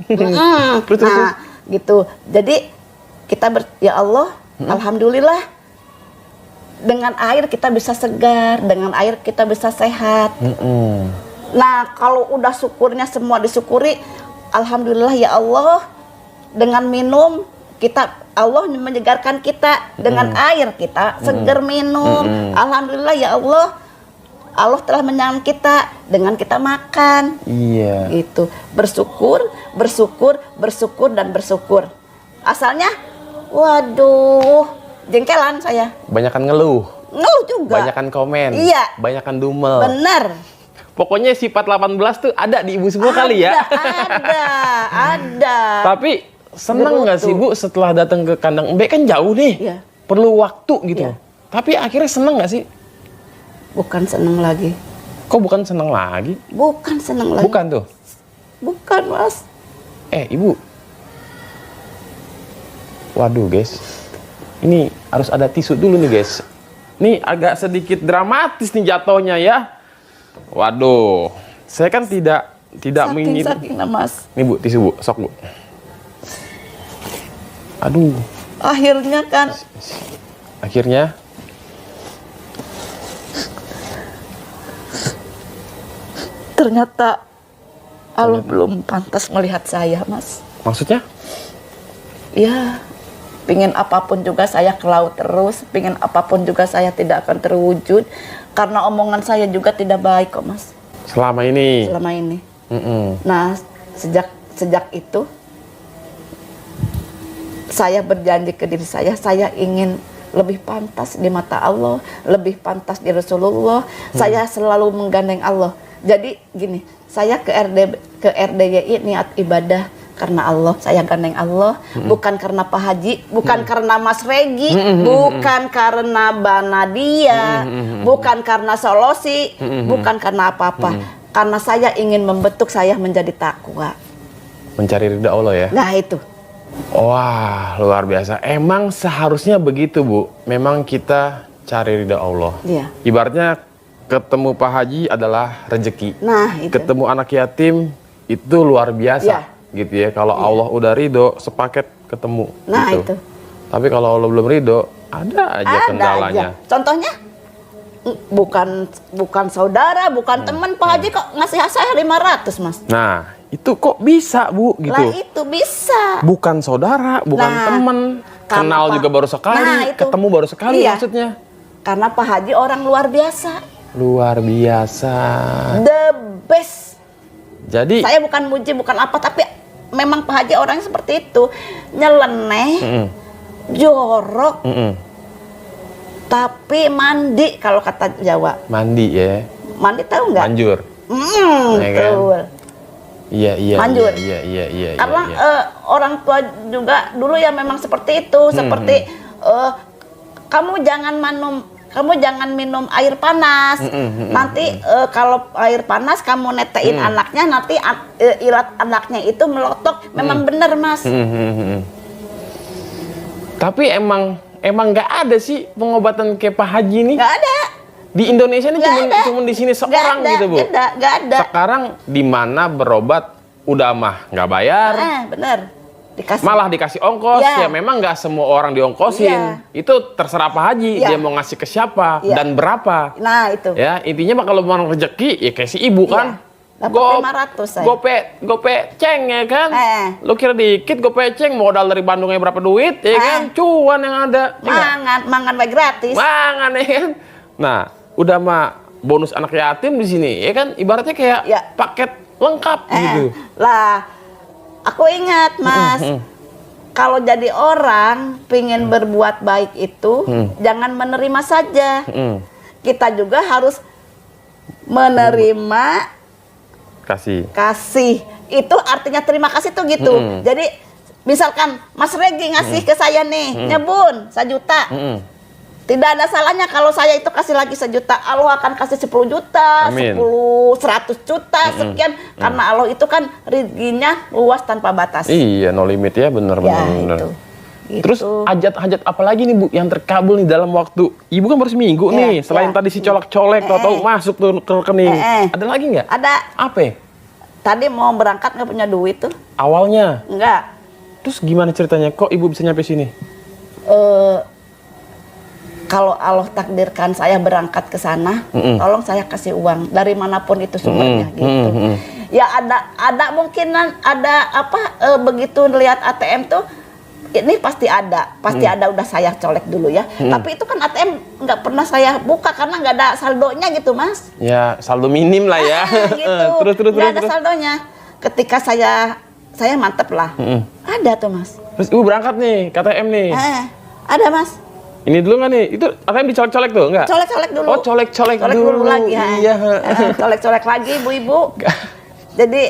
Terus. Nah, gitu. Jadi kita ya Allah, alhamdulillah dengan air kita bisa segar, dengan air kita bisa sehat. Nah, kalau udah syukurnya semua disyukuri, alhamdulillah ya Allah, dengan minum kita Allah menyegarkan kita, dengan air kita segar minum. Alhamdulillah ya Allah, Allah telah menyenangkan kita dengan kita makan. Iya. Gitu. Bersyukur, bersyukur, bersyukur dan bersyukur. Asalnya, waduh, jengkelan saya. Banyakan ngeluh. Ngeluh juga. Banyakan komen. Iya. Banyakan dumel. Bener. Pokoknya sifat 18 tuh ada di ibu semua kali ya. Ada. Tapi seneng nggak sih Bu setelah datang ke kandang embek, kan jauh nih. Iya. Perlu waktu gitu. Iya. Tapi akhirnya seneng nggak sih? Bukan seneng lagi. Kok bukan seneng lagi? Bukan seneng lagi. Bukan tuh. Bukan, Mas. Ibu. Waduh guys. Ini harus ada tisu dulu nih guys. Ini agak sedikit dramatis nih jatuhnya ya. Waduh. Saya kan tidak ingin. Saking Mas. Nih Bu, tisu Bu, sok Bu. Aduh. Akhirnya ternyata Allah belum pantas melihat saya, Mas. maksudnya? Ya, pingin apapun juga saya ke laut terus, pingin apapun juga saya tidak akan terwujud, karena omongan saya juga tidak baik kok, Mas. Selama ini. Nah, sejak itu saya berjanji ke diri saya ingin lebih pantas di mata Allah, lebih pantas di Rasulullah. Saya selalu menggandeng Allah. Jadi gini, saya ke RDYI niat ibadah karena Allah, saya gandeng Allah, bukan karena Pak Haji, bukan karena Mas Regi, bukan karena Banadia, bukan karena Solosi, bukan karena apa-apa. Karena saya ingin membentuk saya menjadi takwa. Mencari ridha Allah ya? Nah itu. Wah, luar biasa. Emang seharusnya begitu Bu. Memang kita cari ridha Allah. Iya. Ibaratnya ketemu Pak Haji adalah rezeki. Nah itu. Ketemu anak yatim itu luar biasa. Gitu ya. Kalau Allah udah ridho, sepaket ketemu. Nah gitu. itu. Tapi kalau Allah belum ridho, ada aja kendalanya. Contohnya, bukan saudara, bukan teman, Pak Haji kok ngasih saya 500, Mas. Nah, itu kok bisa Bu gitu. Lah itu bisa. Bukan saudara, bukan teman, kenal juga baru sekali, ketemu baru sekali maksudnya. Karena Pak Haji orang luar biasa. Luar biasa. The best. Jadi saya bukan muji, bukan apa, tapi memang Pak Haji orangnya seperti itu. Nyeleneh, jorok, tapi mandi kalau kata Jawa. Mandi ya. Mandi tahu nggak? Manjur. Ya kan? Betul. Iya. Manjur. Iya. Karena orang tua juga dulu ya memang seperti itu, seperti kamu jangan minum air panas. Nanti kalau air panas kamu netein anaknya, nanti ilat anaknya itu melotok. Memang benar, Mas. Tapi emang nggak ada sih pengobatan kayak Pak Haji nih. Nggak ada. Di Indonesia ini cuma di sini seorang gitu Bu. Nggak ada. Sekarang di mana berobat udah mah nggak bayar. Bener. Malah dikasih ongkos. Ya memang nggak semua orang diongkosin. Itu terserah Pak Haji. Dia mau ngasih ke siapa dan berapa. Nah itu. Ya intinya mah kalau mau rezeki ya kayak si ibu kan. Dapat 500 saya. Gope ceng ya kan. Lu kira dikit gope ceng, modal dari Bandungnya berapa duit ya kan. Cuan yang ada. Mangan baik gratis. Mangan ya kan. Nah udah mah bonus anak yatim di sini ya kan, ibaratnya kayak paket lengkap gitu. Lah, aku ingat Mas, kalau jadi orang pingin berbuat baik itu jangan menerima saja. Kita juga harus menerima, kasih. Itu artinya terima kasih tuh gitu. Jadi misalkan Mas Regi ngasih ke saya nih, nyebun 1 juta. Tidak ada salahnya kalau saya itu kasih lagi 1 juta. Allah akan kasih 10 juta, Amin. 100 juta, sekian. Karena Allah itu kan rezekinya luas tanpa batas. Iya, no limit ya, bener. Gitu. Terus hajat-hajat apa lagi nih Bu yang terkabul nih dalam waktu? Ibu kan baru seminggu nih, selain tadi si colek-colek, tahu-tahu masuk tuh ke rekening. Ada lagi nggak? Ada. Apa? Tadi mau berangkat nggak punya duit tuh. Awalnya. Enggak. Terus gimana ceritanya? Kok ibu bisa nyampe sini? Kalau Allah takdirkan saya berangkat ke sana, tolong saya kasih uang dari manapun itu sumbernya gitu. Ya ada mungkinan ada apa begitu lihat ATM tuh ini pasti ada udah saya colek dulu ya. Tapi itu kan ATM nggak pernah saya buka karena nggak ada saldonya gitu Mas. Ya saldo minim lah ya. Gitu. Terus. Nggak ada saldonya. Ketika saya mantep lah. Ada tuh Mas. Terus ibu berangkat nih, KTM nih. Ada Mas. Ini dulu nggak nih? Itu ATM dicolek-colek tuh nggak? Colek-colek dulu. Oh colek-colek dulu lagi ya. Iya. Colek-colek lagi ibu-ibu. Jadi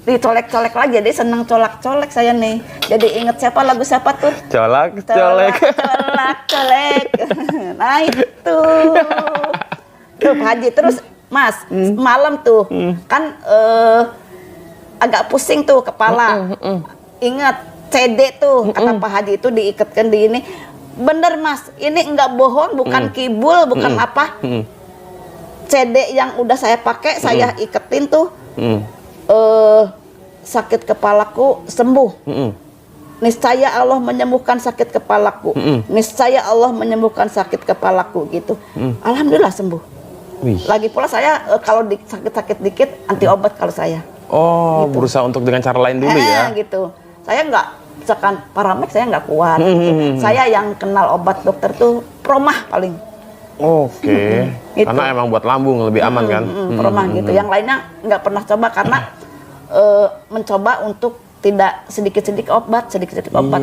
dicolek-colek lagi, jadi senang colek-colek saya nih. Jadi inget lagu siapa tuh? Colek. Colek. Nah itu. Tuh Pak Haji, terus Mas, malam tuh kan agak pusing tuh kepala. Ingat CD tuh kata Pak Haji itu diikatkan di ini. Bener Mas, ini enggak bohong, bukan kibul, bukan apa. CD yang udah saya pakai, saya iketin tuh. Sakit kepalaku sembuh. Niscaya Allah menyembuhkan sakit kepalaku. Niscaya Allah menyembuhkan sakit kepalaku gitu. Alhamdulillah sembuh. Wih. Lagi pula saya kalau sakit-sakit dikit anti obat kalau saya. Oh, gitu. Berusaha untuk dengan cara lain dulu ya. Gitu. Saya nggak misalkan Paramex saya nggak kuat. Gitu. Saya yang kenal obat dokter tuh Promah paling. Oke. Gitu. Karena emang buat lambung lebih aman kan. Promah gitu. Yang lainnya nggak pernah coba karena mencoba untuk tidak sedikit-sedikit obat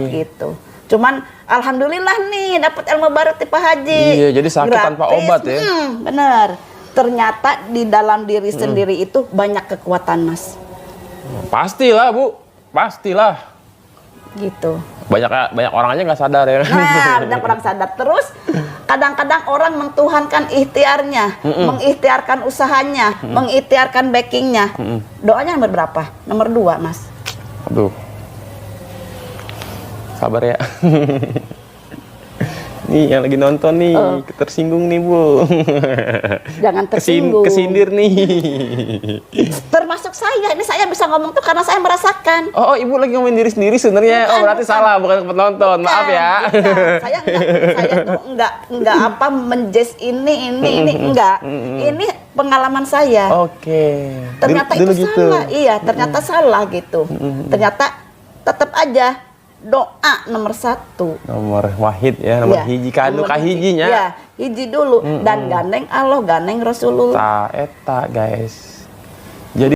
gitu. Cuman alhamdulillah nih dapat ilmu baru tipe Haji. Iya, jadi sakit gratis. tanpa obat ya. Bener. Ternyata di dalam diri sendiri itu banyak kekuatan Mas. Pastilah Bu, pastilah. Gitu. Banyak orang aja nggak sadar ya. Nah, banyak orang sadar. Terus kadang-kadang orang mentuhankan ikhtiarnya, mengikhtiarkan usahanya, mengikhtiarkan backingnya. Doanya nomor berapa? Nomor 2 Mas. Aduh. Sabar ya. Nih yang lagi nonton nih, tersinggung nih Bu. Jangan tersinggung. Kesindir nih. Termasuk saya, ini saya bisa ngomong tuh karena saya merasakan. Oh, Ibu lagi ngomongin diri sendiri sebenarnya. Oh, berarti salah, bukan penonton. Maaf ya. Saya tuh enggak apa menjudge ini enggak. Ini pengalaman saya. Oke. Ternyata dulu itu gitu. salah. Iya, ternyata salah gitu. Ternyata tetap aja doa nomor 1. Nomor wahid ya, nomor hiji kanu kahijinya. Iya, hiji dulu dan gandeng Allah, gandeng Rasulullah. Ta eta guys.